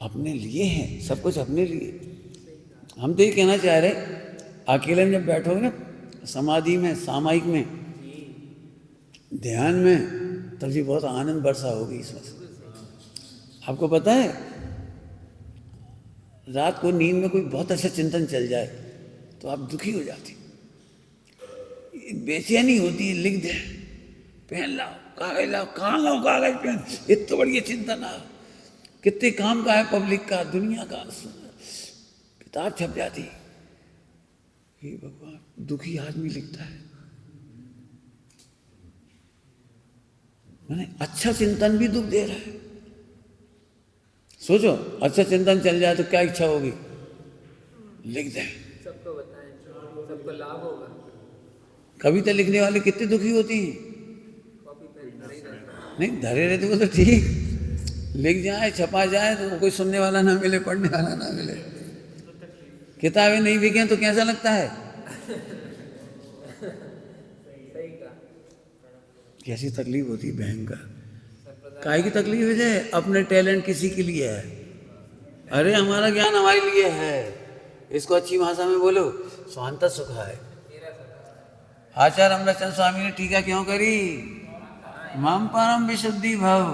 अपने लिए है सब कुछ, अपने लिए। हम तो ये कहना चाह रहे, अकेले में जब बैठोगे ना समाधि में, सामायिक में, ध्यान में, तब जी बहुत आनंद वर्षा होगी इसमें से। आपको पता है रात को नींद में कोई बहुत अच्छा चिंतन चल जाए तो आप दुखी हो जाती, बेचैनी होती है, लिख दे, पेन लाओ, कागज लाओ, कहाँ लाओ कागज पेन, इतना बढ़िया चिंतन आओ, कितने काम का है, पब्लिक का, दुनिया का, किताब छप जाती। हे भगवान, दुखी आदमी लिखता है, मैंने अच्छा चिंतन भी दुख दे रहा है। सोचो अच्छा चिंतन चल जाए तो क्या इच्छा होगी, लिख दे, सबको बताएं, सबको लाभ होगा। कविता लिखने वाले कितने दुखी होती हैं, कॉपी पेन धरे ही रहते हैं। नहीं धरे रहते वो तो ठीक, लिख जाए छपा जाए तो कोई सुनने वाला ना मिले, पढ़ने वाला ना मिले, किताबें नहीं बिकें तो कैसा लगता है, सही कहा। कैसी तकलीफ होती है भयंकर। काहे की तकलीफ है जे, अपने टैलेंट किसी के लिए है, अरे हमारा ज्ञान हमारे लिए है, इसको अच्छी भाषा में बोलो स्वांत सुख है। आचार्य अमृतचंद स्वामी ने टीका क्यों करी, मम परम विशुद्धि भव,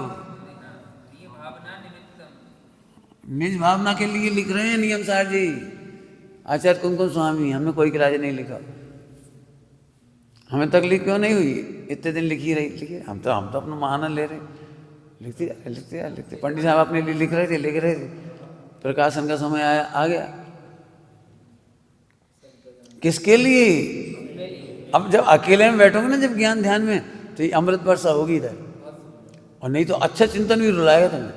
निज भावना के लिए लिख रहे हैं नियम सार जी, आचार्य कुमकुम स्वामी, हमने कोई किराया नहीं लिखा, हमें तकलीफ क्यों नहीं हुई, इतने दिन लिखी रही, लिखिए, हम तो अपना महाना ले रहे, लिखते। पंडित साहब अपने लिए लिख रहे थे, प्रकाशन का समय आया, आ गया, किसके लिए? अब जब अकेले में बैठोगे ना, जब ज्ञान ध्यान में, तो ये अमृत वर्षा होगी इधर, और नहीं तो अच्छा चिंतन भी रुलाएगा तुम्हें,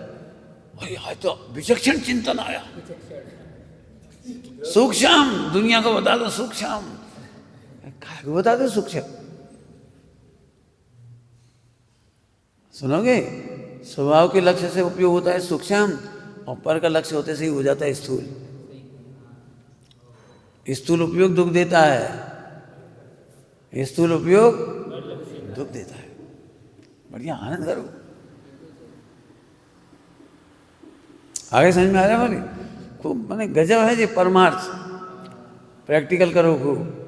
भाई आज तो विचक्षण चिंतन आया, सूक्ष्म, दुनिया को बता दो सूक्ष्म, बता दो सूक्ष्म, सुनोगे? स्वभाव के लक्ष्य से उपयोग होता है सूक्ष्म, और पर का लक्ष्य होते से ही हो जाता है स्थूल। स्थूल उपयोग दुख देता है, स्थूल उपयोग दुख देता है। बढ़िया आनंद करो, आगे समझ में आ रहा है? बोले खूब मैंने गजब है ये परमार्थ, प्रैक्टिकल करो खूब।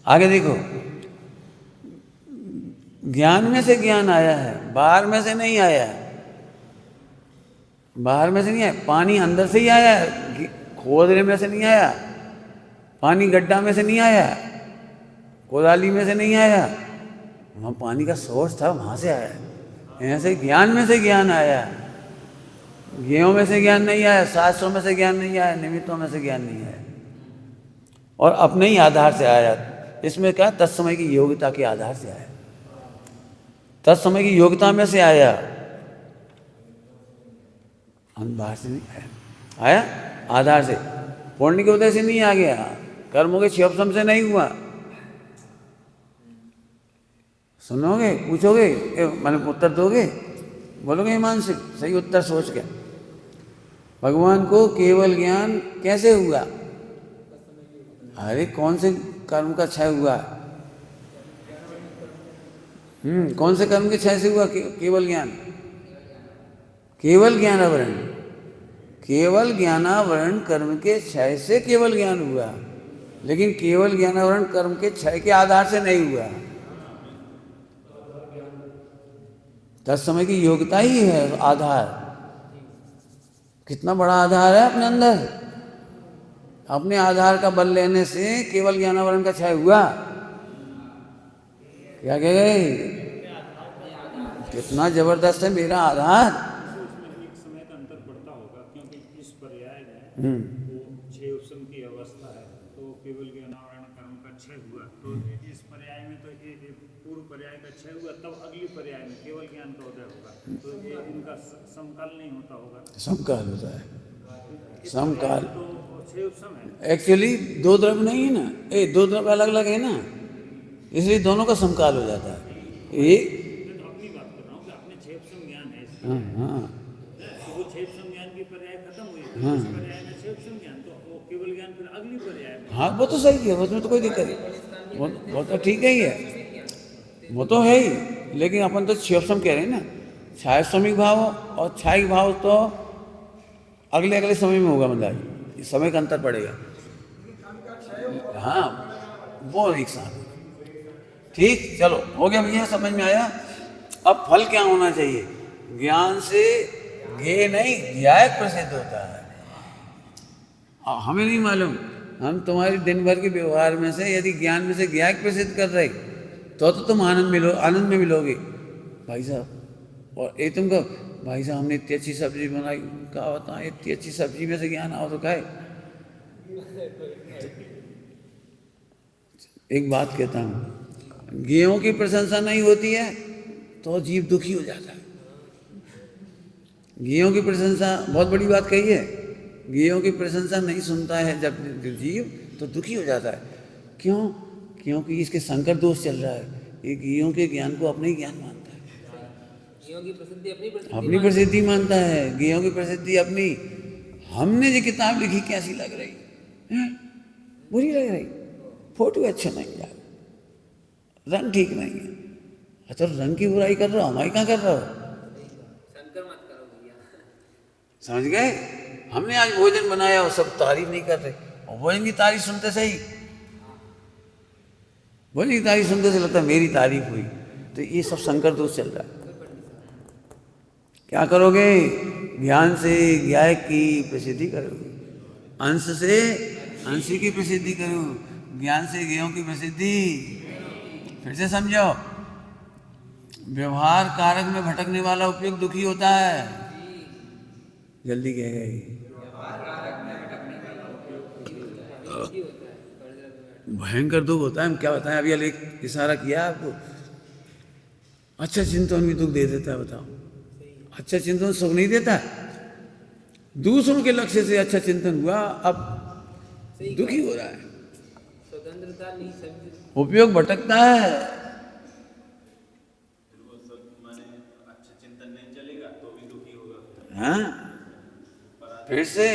आगे देखो, ज्ञान में से ज्ञान आया है, बाहर में से नहीं आया है, बाहर में से नहीं आया, पानी अंदर से ही आया है, खोदने में से नहीं आया, पानी गड्ढा में से नहीं आया, कोदाली में से नहीं आया, वहाँ पानी का सोर्स था, वहाँ से आया है। ऐसे ज्ञान में से ज्ञान आया, ज्ञों में से ज्ञान नहीं आया, शास्त्रों में से ज्ञान नहीं आया, निमित्तों में से ज्ञान नहीं आया, और अपने ही आधार से आया। इसमें क्या, तत्समय की योग्यता के आधार से आया। तत्समय की योग्यता में से आया, हम बाहर से नहीं आया, आया आधार से, पुण्य के उदय से नहीं आ गया, कर्मों के क्षोभसम से नहीं हुआ। सुनोगे, पूछोगे, मैंने उत्तर दोगे, बोलोगे मानसिक सही उत्तर सोच के, भगवान को केवल ज्ञान कैसे हुआ? अरे कौन से कर्म का क्षय हुआ? कौन से कर्म के क्षय से हुआ केवल ज्ञान? केवल ज्ञानावरण, केवल ज्ञानावरण कर्म के क्षय से केवल ज्ञान हुआ, लेकिन केवल ज्ञानावरण कर्म के क्षय के आधार से नहीं हुआ। तत्समय की योग्यता ही है आधार। कितना बड़ा आधार है अपने अंदर, अपने आधार का बल लेने से केवल ज्ञानावरण का क्षय हुआ। क्या कह गए? कितना जबरदस्त है मेरा आधार। एक समय का अंतर पड़ता होगा, क्योंकि इस पर्याय में वो छह उपसम की अवस्था है, तो केवल ज्ञानावरण कर्म का क्षय हुआ, तो इस पर्याय में तो ये पूर्व पर्याय का क्षय हुआ, तब अगली पर्याय में केवल ज्ञान का उदय होगा, तो ये इनका समकाल नहीं होता होगा। समकाल होता है, समकाल। तो छह उपसम है, एक्चुअली दो द्रव्य नहीं है ना, दो द्रव्य अलग अलग है ना, इसलिए दोनों का समकाल हो जाता है। एक मैं तो अपनी बात कर रहा हूँ कि अपने छह उपसम ज्ञान है, हाँ हाँ तो वो छह उपसम ज्ञान की पर्याय खत्म हुई, तो इस पर्याय में छह उपसम ज्ञान, तो वो केवल ज्ञान फिर अगली पर्याय में। हाँ, वो तो सही है, उसमें तो कोई दिक्कत नहीं, वो तो ठीक ही है, वो तो है ही। लेकिन अपन तो क्षोभसम कह रहे हैं ना, छायाश्रमिक भाव और छायिक भाव तो अगले अगले समय में होगा, मतलब इस समय का अंतर पड़ेगा। हाँ, वो एक साथ। ठीक, चलो हो गया भैया, समझ में आया। अब फल क्या होना चाहिए? ज्ञान से ज्ञेय नहीं ज्ञायक प्रसिद्ध होता है। हमें नहीं मालूम, हम तुम्हारी दिन भर के व्यवहार में से यदि ज्ञान में से ज्ञायक प्रसिद्ध कर रहे तो तुम आनंद में मिलोगे भाई साहब। और ये तुम कहो भाई साहब हमने इतनी अच्छी सब्जी बनाई, कहा होता है इतनी अच्छी सब्जी में से ज्ञान आओ तो खाए। एक बात कहता हूँ, गेहूं की प्रशंसा नहीं होती है तो जीव दुखी हो जाता है। गेहूं की प्रशंसा बहुत बड़ी बात कही है, गेहूं की प्रशंसा नहीं सुनता है जब जीव तो दुखी हो जाता है। क्यों? क्योंकि इसके संकर दोष चल रहा है, ये गेहूं के ज्ञान को अपना ही ज्ञान मानता है, गेहूं की प्रसिद्धि अपनी प्रसिद्धि मानता है, गेहूं की प्रसिद्धि अपनी। हमने जो किताब लिखी कैसी लग रही है? बुरी लग रही, फोटो अच्छा नहीं यार, रंग ठीक नहीं है। अच्छा, रंग की बुराई कर रहा हो, हमारी कहाँ कर रहा हो? शंकर मत करो भैया। समझ गए? हमने आज भोजन बनाया और सब तारीफ नहीं कर रहे, और भोजन की तारीफ सुनते सही, भोजन की तारीफ सुनते से लगता है मेरी तारीफ हुई, तो ये सब संकर दोष चल रहा है। क्या करोगे? ज्ञान से ज्ञायक की प्रसिद्धि करोगे, अंश से अंशी की प्रसिद्धि करो, ज्ञान से ज्ञेयों की प्रसिद्धि। फिर से समझो, व्यवहार कारक में भटकने वाला उपयोग दुखी होता है। जल्दी कह गए, भयंकर दुख होता है। हम क्या बताएं, अभी एक इशारा किया आपको। अच्छा चिंतन भी दुख दे देता है, बताओ। अच्छा चिंतन सुख नहीं देता, दूसरों के लक्ष्य से अच्छा चिंतन हुआ, अब दुखी हो रहा है, स्वतंत्रता नहीं समझ, उपयोग भटकता है। हाँ, फिर से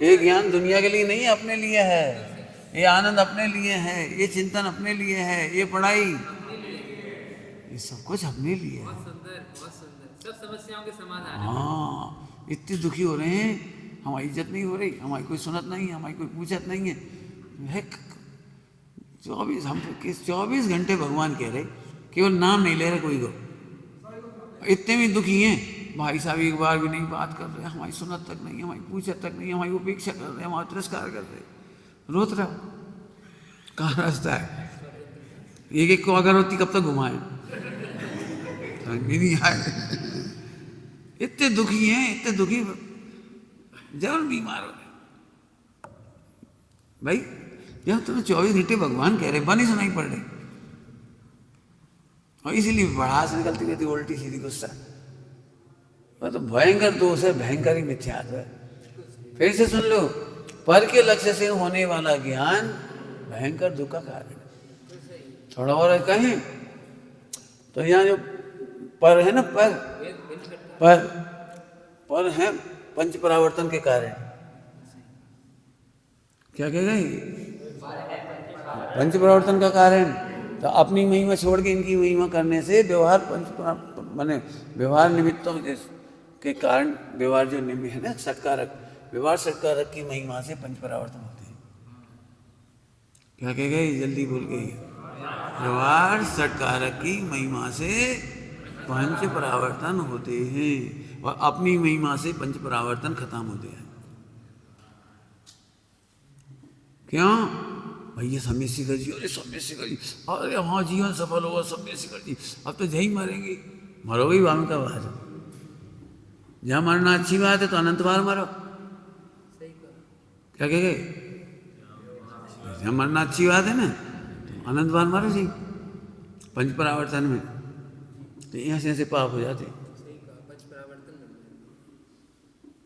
ये ज्ञान दुनिया के लिए नहीं है, अपने लिए है। ये आनंद अपने लिए है, ये चिंतन अपने लिए है, ये पढ़ाई, ये सब कुछ अपने लिए है। बहुत सुंदर, सब समस्याओं के समाधान। हाँ, इतने दुखी हो रहे हैं, हमारी इज्जत नहीं हो रही, हमारी कोई सुनत नहीं है, हमारी कोई पूछत नहीं है। 24 घंटे भगवान कह रहे, केवल नाम नहीं ले रहे कोई को। इतने भी दुखी हैं, भाई साहब एक बार भी नहीं बात कर रहे, हमारी सुनत तक नहीं, हमारी पूछत तक नहीं, हमारी उपेक्षा कर रहे, हमारा तिरस्कार कर रहे, रोत रहा। कहाँ रास्ता है? एक को अगर होती कब तक घुमाए, नहीं आए। इतने दुखी हैं, इतने दुखी, जरूर बीमार हो रहे भाई। जब तुम्हें 24 घंटे भगवान कह रहे, बानी सुनाई पड़ रही, और इसीलिए भड़ास निकलती रहती उल्टी सीधी गुस्सा। वह तो भयंकर दोष है, भयंकर ही मिथ्यात्व है। फिर से सुन लो, पर के लक्ष्य से होने वाला ज्ञान भयंकर दुख का कारण है। थोड़ा और कहें तो यहाँ जो पर है ना, पर है पंच परावर्तन के कारण। क्या कह गए? पंच परावर्तन का कारण। तो अपनी महिमा छोड़ के इनकी महिमा करने से व्यवहार माने व्यवहार निमित्तों के कारण, व्यवहार जो निमित्त है ना सत्कारक, व्यवहार सत्कारक की महिमा से पंच परावर्तन होते हैं। क्या कह गए? जल्दी बोल गई। व्यवहार सत्कारक की महिमा से पंच परावर्तन होते हैं और अपनी महिमा से पंच परावर्तन खत्म होते हैं। क्यों? भैया सम्य शिखर जी, अरे सम्य शिखर जी, अरे हाँ जीवन सफल होगा सम्य शिखर जी, अब तो यही मरेंगे। मरोगे वाम का बात है। जहाँ मरना अच्छी बात है तो अनंत बार मरो। क्या कह गए? जहाँ मरना अच्छी बात है ना तो अनंत बार मरो जी पंच परावर्तन में, तो यहाँ से ऐसे पाप हो जाते।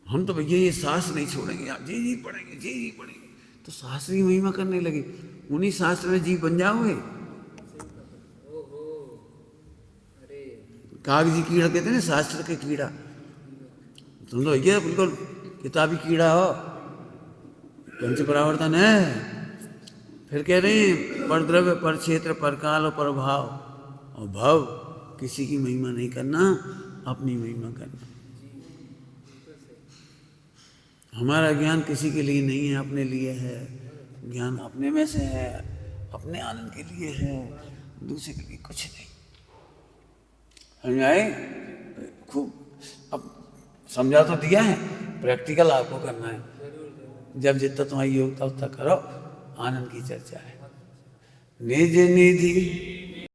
हम तो भैया ये सांस नहीं छोड़ेंगे, जी पढ़ेंगे, जी पढ़ेंगे, तो शास्त्र की महिमा करने लगे। उन्हीं शास्त्र में जीव बन जाओगे। कागजी कीड़ा कहते हैं ना, शास्त्र के कीड़ा। तुम तो भैया बिल्कुल किताबी कीड़ा हो। पंच परावर्तन है। फिर कह रहे हैं पर द्रव्य, पर क्षेत्र, पर काल और पर भाव और भाव। किसी की महिमा नहीं करना, अपनी महिमा करना। हमारा ज्ञान किसी के लिए नहीं है, अपने लिए है। ज्ञान अपने में से है, अपने आनंद के लिए है, दूसरे के लिए कुछ नहीं। समझ आए? खूब अब समझा तो दिया है, प्रैक्टिकल आपको करना है। जब जितना तुम्हारी योग्यता उतना करो। आनंद की चर्चा है। निज निधि